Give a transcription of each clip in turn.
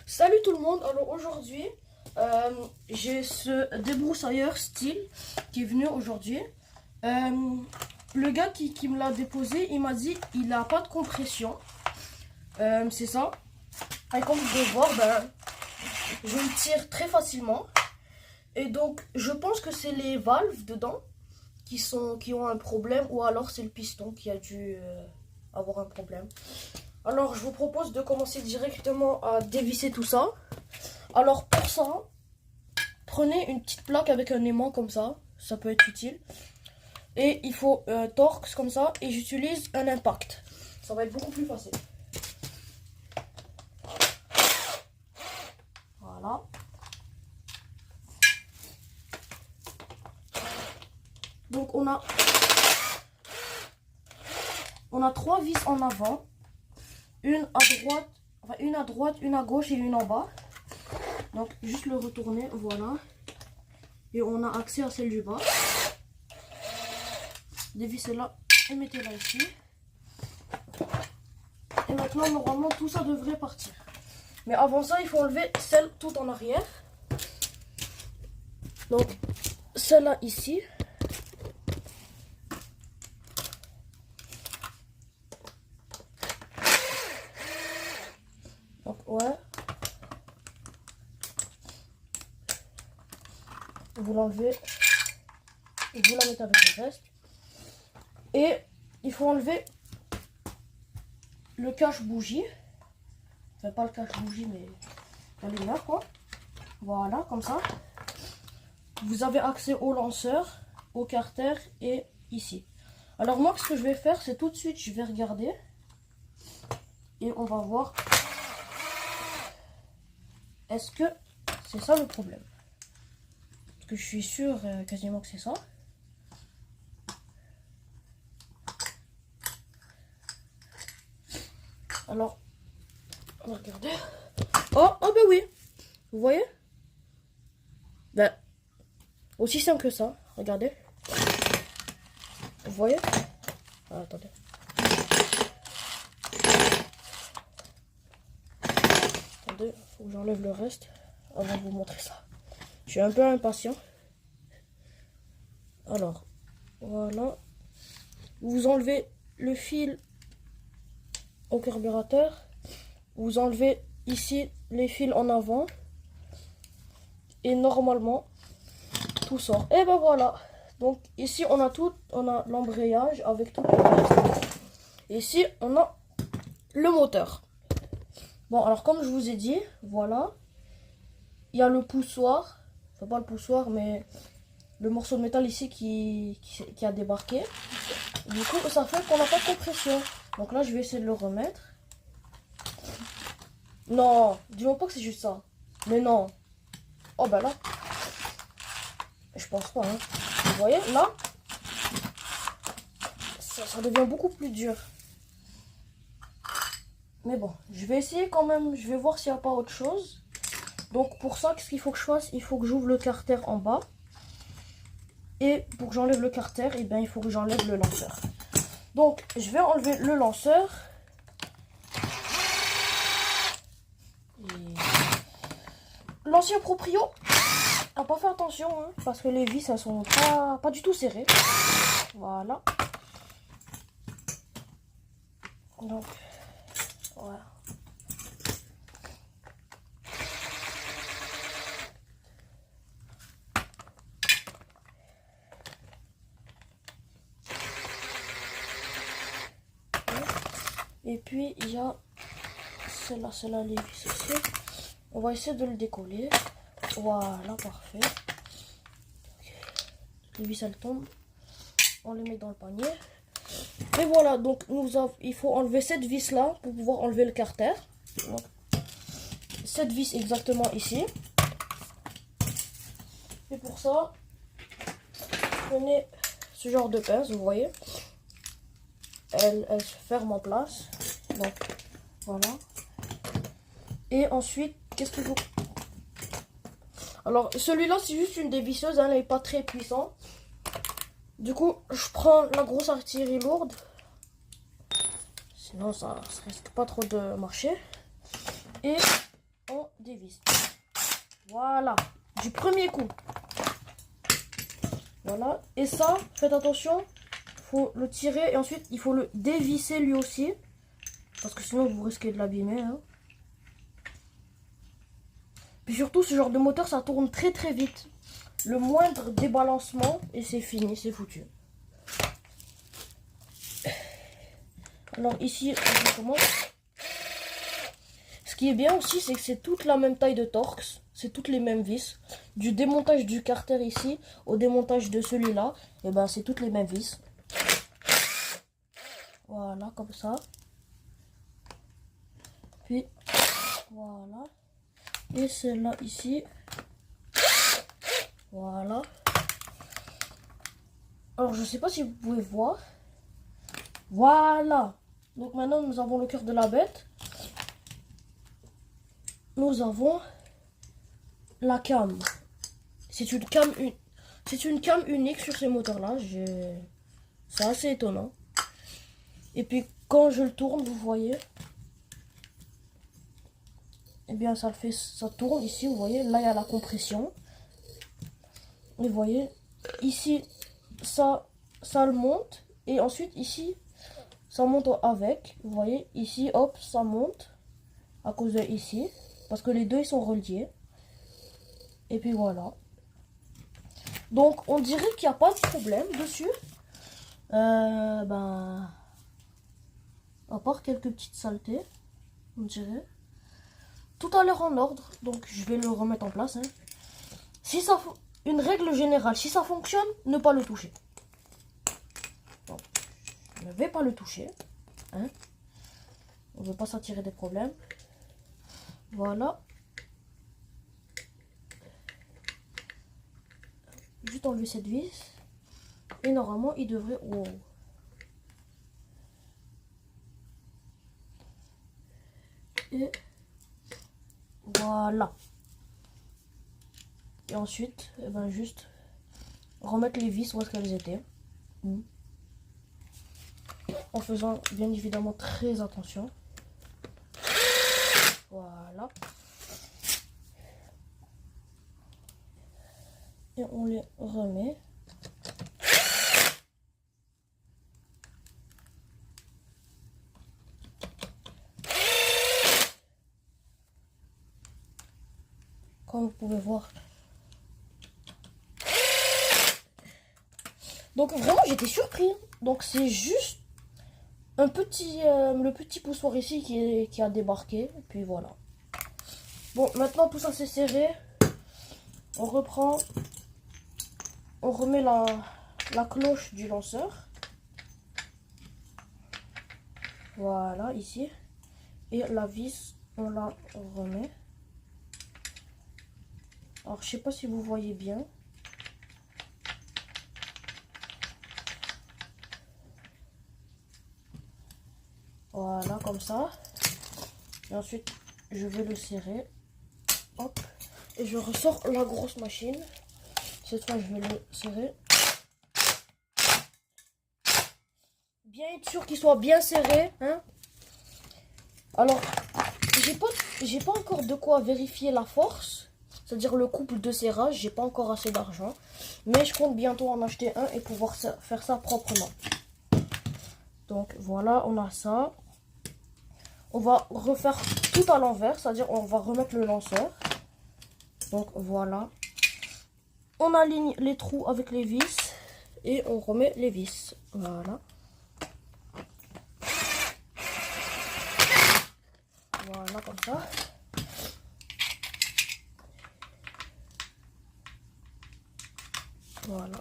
Salut tout le monde, alors aujourd'hui j'ai ce débroussailleur style qui est venu aujourd'hui. Le gars qui me l'a déposé, il m'a dit il n'a pas de compression, c'est ça. Et comme vous pouvez voir, je le tire très facilement. Et donc je pense que c'est les valves dedans qui ont un problème, ou alors c'est le piston qui a dû avoir un problème. Alors je vous propose de commencer directement à dévisser tout ça. Alors pour ça, prenez une petite plaque avec un aimant comme ça peut être utile. Et il faut torx comme ça, et j'utilise un impact. Ça va être beaucoup plus facile. Voilà. Donc on a 3 vis en avant. Une à droite, une à gauche et une en bas. Donc juste le retourner, voilà. Et on a accès à celle du bas. Dévissez-la et mettez-la ici. Et maintenant, normalement, tout ça devrait partir. Mais avant ça, il faut enlever celle tout en arrière. Donc, celle-là ici. Donc, ouais. Vous l'enlevez. Et vous la mettez avec le reste. Et il faut enlever le cache-bougie. Enfin, pas le cache-bougie, mais l'allumeur, quoi. Voilà, comme ça. Vous avez accès au lanceur, au carter et ici. Alors moi, ce que je vais faire, c'est tout de suite, je vais regarder. Et on va voir. Est-ce que c'est ça le problème? Parce que je suis sûr quasiment que c'est ça. Alors, on va regarder. Oh ben oui. Vous voyez? Ben, aussi simple que ça. Regardez. Vous voyez? Ah, attendez. Attendez, faut que j'enlève le reste avant de vous montrer ça. Je suis un peu impatient. Alors, voilà. Vous enlevez le fil au carburateur. Vous enlevez ici les fils en avant. Et normalement, tout sort. Et ben voilà. Donc ici, on a tout. On a l'embrayage avec tout le reste. Et ici, on a le moteur. Bon, alors comme je vous ai dit, voilà. Il y a le poussoir. Enfin, pas le poussoir, mais le morceau de métal ici qui a débarqué. Du coup, ça fait qu'on n'a pas de compression. Donc là, je vais essayer de le remettre. Non, dis-moi pas que c'est juste ça. Mais non. Oh ben là. Je pense pas, hein. Vous voyez, là, ça devient beaucoup plus dur. Mais bon, je vais essayer quand même. Je vais voir s'il n'y a pas autre chose. Donc pour ça, qu'est-ce qu'il faut que je fasse? Il faut que j'ouvre le carter en bas. Et pour que j'enlève le carter, eh bien, il faut que j'enlève le lanceur. Donc, je vais enlever le lanceur. L'ancien proprio n'a pas fait attention, hein, parce que les vis, elles sont pas du tout serrées. Voilà. Donc, voilà. Et puis, il y a celle-là, les vis aussi. On va essayer de le décoller. Voilà, parfait. Les vis, elles tombent. On les met dans le panier. Et voilà, donc il faut enlever cette vis-là pour pouvoir enlever le carter. Donc, cette vis exactement ici. Et pour ça, prenez ce genre de pince, vous voyez. Elle se ferme en place. Donc, voilà. Et ensuite, qu'est-ce que vous... Alors, celui-là, c'est juste une dévisseuse. Elle n'est pas très puissante. Du coup, je prends la grosse artillerie lourde. Sinon, ça risque pas trop de marcher. Et on dévisse. Voilà, du premier coup. Voilà, et ça, faites attention, il faut le tirer et ensuite il faut le dévisser lui aussi. Parce que sinon vous risquez de l'abîmer. Hein. Puis surtout, ce genre de moteur, ça tourne très très vite. Le moindre débalancement et c'est fini, c'est foutu. Alors ici, on commence. Ce qui est bien aussi, c'est que c'est toute la même taille de Torx. C'est toutes les mêmes vis. Du démontage du carter ici au démontage de celui-là, et ben c'est toutes les mêmes vis. Voilà, comme ça. Puis, voilà. Et celle-là ici. Voilà. Alors, je sais pas si vous pouvez voir. Voilà. Donc maintenant, nous avons le cœur de la bête. Nous avons la cam. C'est une cam unique sur ces moteurs-là. C'est assez étonnant. Et puis, quand je le tourne, vous voyez... Eh bien, ça tourne ici, vous voyez. Là, il y a la compression. Et vous voyez, ici, ça le monte. Et ensuite, ici, ça monte avec. Vous voyez, ici, hop, ça monte. À cause de ici. Parce que les deux, ils sont reliés. Et puis voilà. Donc, on dirait qu'il n'y a pas de problème dessus. Ben... À part quelques petites saletés. On dirait. Tout a l'air en ordre. Donc, je vais le remettre en place. Hein. Si ça... Une règle générale, si ça fonctionne, ne pas le toucher. Donc, je ne vais pas le toucher. Hein. On ne veut pas s'attirer des problèmes. Voilà. Juste enlever cette vis. Et normalement, il devrait... Wow. Et voilà. Et ensuite, eh ben juste remettre les vis où est-ce qu'elles étaient. En faisant bien évidemment très attention. Voilà. Et on les remet. Comme vous pouvez voir. Donc vraiment j'étais surpris. Donc c'est juste un petit le petit poussoir ici qui a débarqué. Et puis voilà. Bon, maintenant tout ça c'est serré. On reprend. On remet la cloche du lanceur. Voilà, ici. Et la vis, on la remet. Alors, je sais pas si vous voyez bien. Voilà, comme ça. Et ensuite, je vais le serrer. Hop. Et je ressors la grosse machine. Cette fois, je vais le serrer. Bien être sûr qu'il soit bien serré. Hein. Alors, j'ai pas encore de quoi vérifier la force. C'est-à-dire le couple de serrage. J'ai pas encore assez d'argent. Mais je compte bientôt en acheter un et pouvoir faire ça proprement. Donc voilà, on a ça. On va refaire tout à l'envers. C'est-à-dire on va remettre le lanceur. Donc voilà. On aligne les trous avec les vis. Et on remet les vis. Voilà. Voilà, comme ça. Voilà.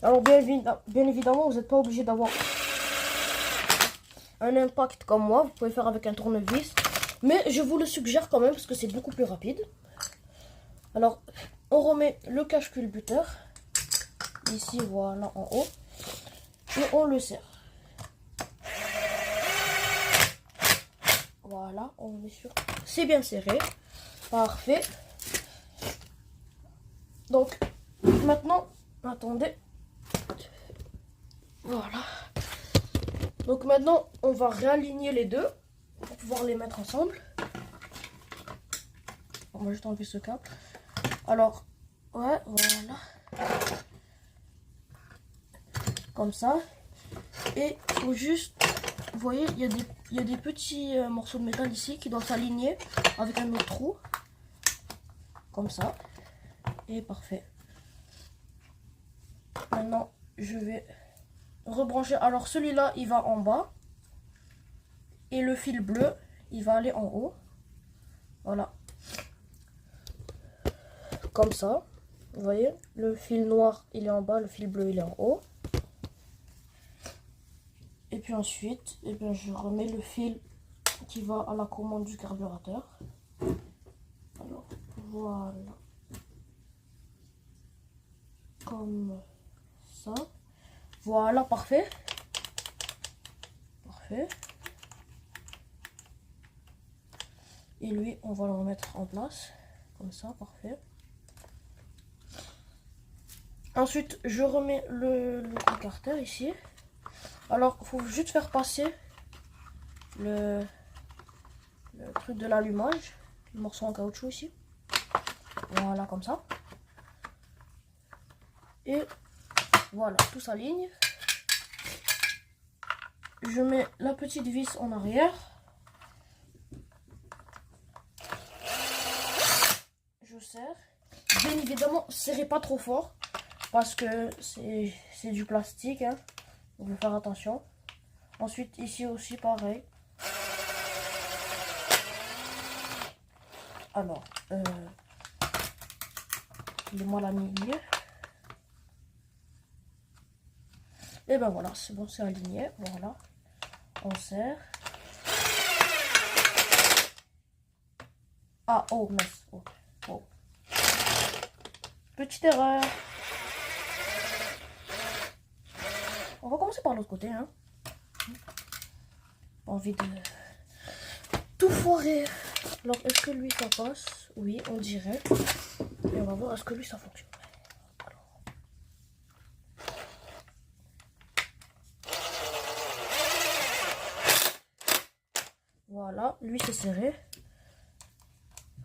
Alors bien évidemment, vous n'êtes pas obligé d'avoir un impact comme moi. Vous pouvez faire avec un tournevis. Mais je vous le suggère quand même parce que c'est beaucoup plus rapide. Alors, on remet le cache-culbuteur. Ici, voilà, en haut. Et on le serre. Voilà, on est sûr. C'est bien serré. Parfait. Donc, maintenant, attendez. Voilà. Donc maintenant, on va réaligner les deux pour pouvoir les mettre ensemble. On va juste enlever ce câble. Alors, ouais, voilà. Comme ça. Et il faut juste, vous voyez, il y a des petits morceaux de métal ici qui doivent s'aligner avec un autre trou. Comme ça. Et parfait. Maintenant, je vais rebrancher. Alors, celui-là, il va en bas. Et le fil bleu, il va aller en haut. Voilà. Comme ça. Vous voyez, le fil noir, il est en bas. Le fil bleu, il est en haut. Et puis ensuite, eh bien, je remets le fil qui va à la commande du carburateur. Alors, voilà. Comme ça. Voilà, parfait. Parfait. Et lui, on va le remettre en place. Comme ça, parfait. Ensuite, je remets le écarteur ici. Alors, il faut juste faire passer le truc de l'allumage, le morceau en caoutchouc ici. Voilà, comme ça. Et voilà, tout s'aligne. Je mets la petite vis en arrière. Je serre. Bien évidemment, serrez pas trop fort parce que c'est du plastique, hein. Donc, il faut faire attention. Ensuite, ici aussi, pareil. Alors, moi la milieu. Et ben voilà, c'est bon, c'est aligné. Voilà, on serre. Ah, oh, mince. Oh, oh. Petite erreur. On va commencer par l'autre côté, hein. Pas envie de tout foirer. Alors, est-ce que lui, ça passe? Oui, on dirait. Et on va voir, est-ce que lui, ça fonctionne? Alors. Voilà, lui, c'est serré.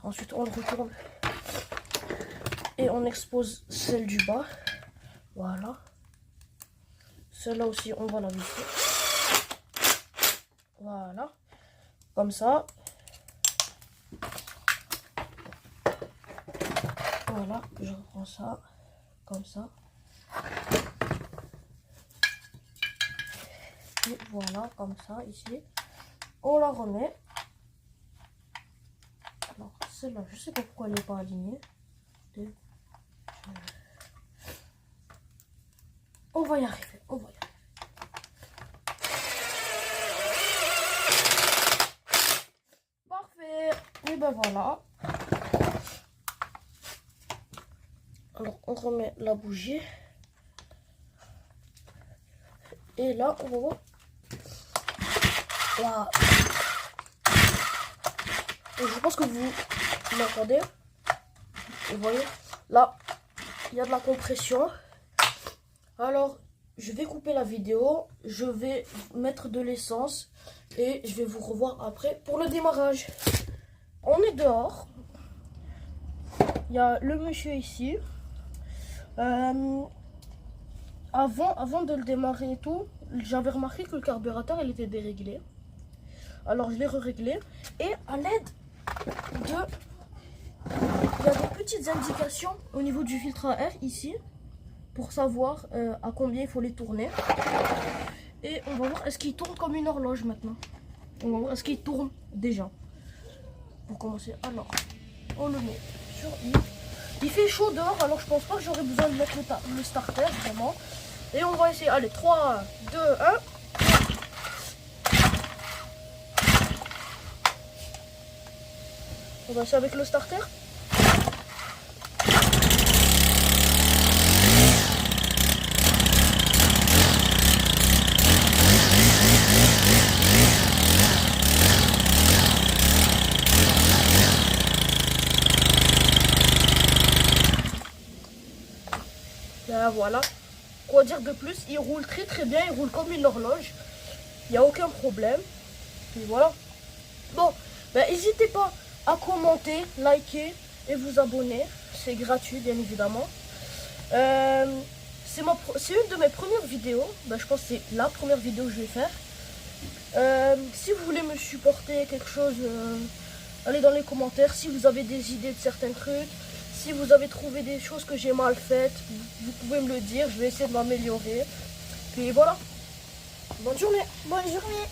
Ensuite, on le retourne. Et on expose celle du bas. Voilà. Celle-là aussi, on va la visser. Voilà. Comme ça. Voilà, je reprends ça. Comme ça. Et voilà, comme ça, ici. On la remet. Alors, celle-là, je sais pas pourquoi elle n'est pas alignée. On va y arriver, on va y arriver. Parfait. Et ben voilà. Alors, on remet la bougie. Et là, on va voir. Voilà. Et je pense que vous m'entendez. Vous voyez, là, il y a de la compression. Alors, je vais couper la vidéo, je vais mettre de l'essence et je vais vous revoir après pour le démarrage. On est dehors. Il y a le monsieur ici. Avant de le démarrer et tout, j'avais remarqué que le carburateur il était déréglé. Alors, je l'ai réglé et à l'aide de... Il y a des petites indications au niveau du filtre à air ici. Pour savoir à combien il faut les tourner. Et on va voir, est-ce qu'il tourne comme une horloge maintenant? On va voir, est-ce qu'il tourne déjà? Pour commencer, alors, on le met sur I. Il fait chaud dehors, alors je pense pas que j'aurai besoin de mettre le starter, vraiment. Et on va essayer, allez, 3, 2, 1. On va essayer avec le starter. Voilà, Quoi dire de plus? Il roule très très bien, il roule comme une horloge. Il n'y a aucun problème. Et voilà. Bon, ben, n'hésitez pas à commenter, liker et vous abonner. C'est gratuit, bien évidemment. C'est une de mes premières vidéos. Ben, je pense que c'est la première vidéo que je vais faire. Si vous voulez me supporter quelque chose, allez dans les commentaires. Si vous avez des idées de certains trucs, si vous avez trouvé des choses que j'ai mal faites, vous pouvez me le dire. Je vais essayer de m'améliorer. Puis voilà. Bonne journée. Bonne journée.